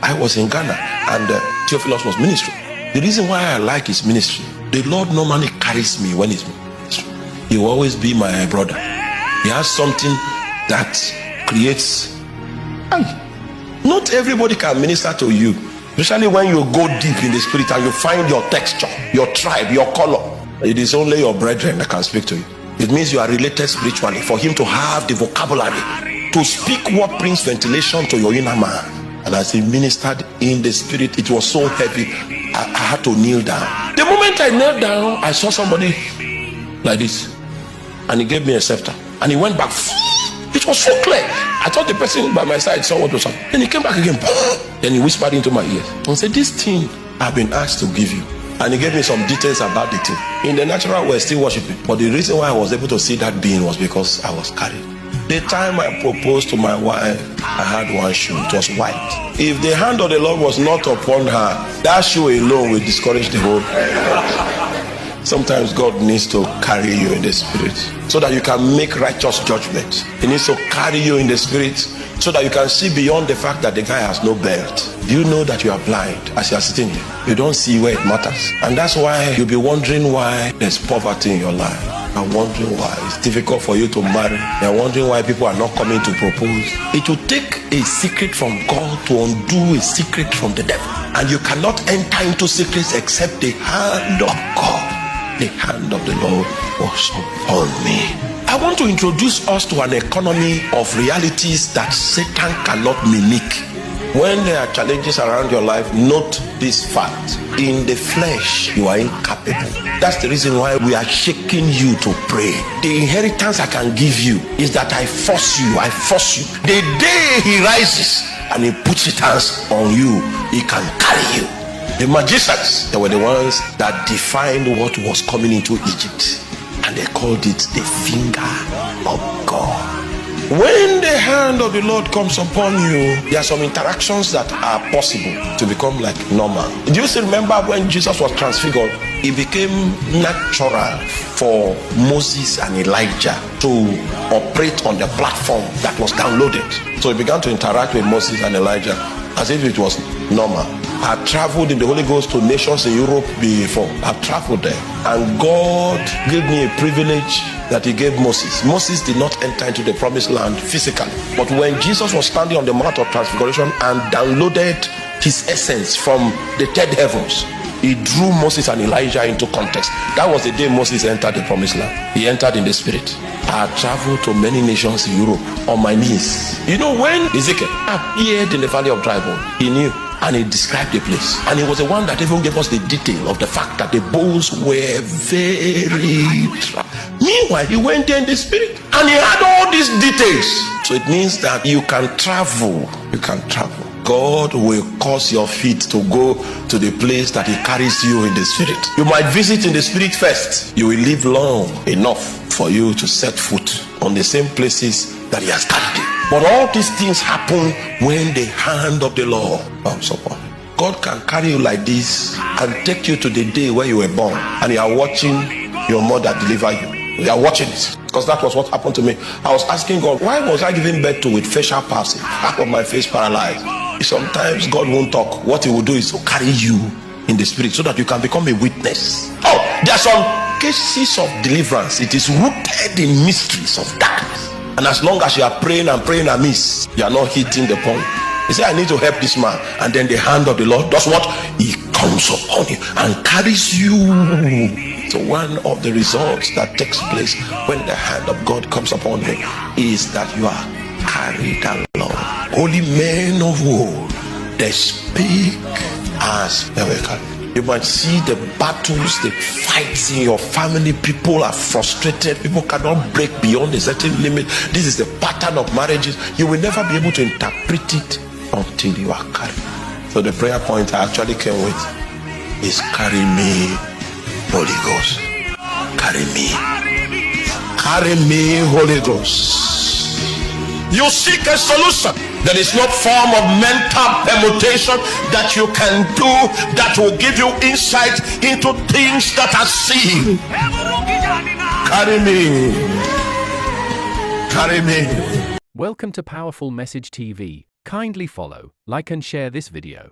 I was in Ghana and Theophilus was ministry. The reason why I like his ministry, the Lord normally carries me when he's ministry. He will always be my brother. He has something that creates. Not everybody can minister to you, especially when you go deep in the spirit and you find your texture, your tribe, your color. It is only your brethren that can speak to you. It means you are related spiritually. For him to have the vocabulary to speak what brings ventilation to your inner man. And as he ministered in the spirit, it was so heavy, I had to kneel down. The moment I knelt down, I saw somebody like this, and he gave me a scepter, and he went back. It was so clear. I thought the person by my side saw what was happening. Then he came back again. Then he whispered into my ear and said, "This thing I've been asked to give you." And he gave me some details about the thing. In the natural, we're still worshiping, but the reason why I was able to see that being was because I was carried. The time I proposed to my wife, I had one shoe. It was white. If the hand of the Lord was not upon her, that shoe alone will discourage the whole. Sometimes God needs to carry you in the spirit so that you can make righteous judgment. He needs to carry you in the spirit so that you can see beyond the fact that the guy has no belt. Do you know that you are blind as you are sitting there? You don't see where it matters. And that's why you'll be wondering why there's poverty in your life. You're wondering why it's difficult for you to marry. You're wondering why people are not coming to propose. It will take a secret from God to undo a secret from the devil. And you cannot enter into secrets except the hand of God. The hand of the Lord was upon me. I want to introduce us to an economy of realities that Satan cannot mimic. When there are challenges around your life, note this fact. In the flesh, you are incapable. That's the reason why we are shaking you to pray. The inheritance I can give you is that I force you. The day he rises and he puts his hands on you, he can carry you. The magicians, they were the ones that defined what was coming into Egypt, and they called it the finger of God. When the hand of the Lord comes upon you, there are some interactions that are possible to become like normal. Do you still remember when Jesus was transfigured? It became natural for Moses and Elijah to operate on the platform that was downloaded. So he began to interact with Moses and Elijah as if it was normal. I traveled in the Holy Ghost to nations in Europe before. I've traveled there, and God gave me a privilege that he gave Moses. Moses did not enter into the promised land physically, but when Jesus was standing on the Mount of Transfiguration and downloaded his essence from the third heavens, he drew Moses and Elijah into context. That was the day Moses entered the promised land. He entered in the spirit. I traveled to many nations in Europe on my knees. You know, when Ezekiel appeared in the valley of dry bone, he knew. And he described the place, and he was the one that even gave us the detail of the fact that the bones were very dry. Meanwhile, he went there in the spirit and he had all these details. So it means that you can travel. God will cause your feet to go to the place that he carries you in the spirit. You might visit in the spirit first. You will live long enough for you to set foot on the same places that he has carried you. But all these things happen when the hand of the Lord comes upon you. God can carry you like this and take you to the day where you were born, and you are watching your mother deliver you. You are watching it, because that was what happened to me. I was asking God, why was I giving birth to with facial palsy, half of my face paralyzed? Sometimes God won't talk. What he will do is to carry you in the spirit so that you can become a witness. Oh, there are some cases of deliverance. It is rooted in mysteries of darkness. And as long as you are praying amiss, you are not hitting the point. He said, I need to help this man. And then the hand of the Lord does what? He comes upon you and carries you. So one of the results that takes place when the hand of God comes upon you is that you are carried along. Holy men of old, they speak as they were carried. You might see the battles, the fights in your family. People are frustrated. People cannot break beyond a certain limit. This is the pattern of marriages. You will never be able to interpret it until you are carried. So the prayer point I actually came with is, carry me, Holy Ghost. Carry me. Carry me, Holy Ghost. You seek a solution. There is no form of mental permutation that you can do that will give you insight into things that are seen. Carry me. Carry me. Welcome to Powerful Message TV. Kindly follow, like and share this video.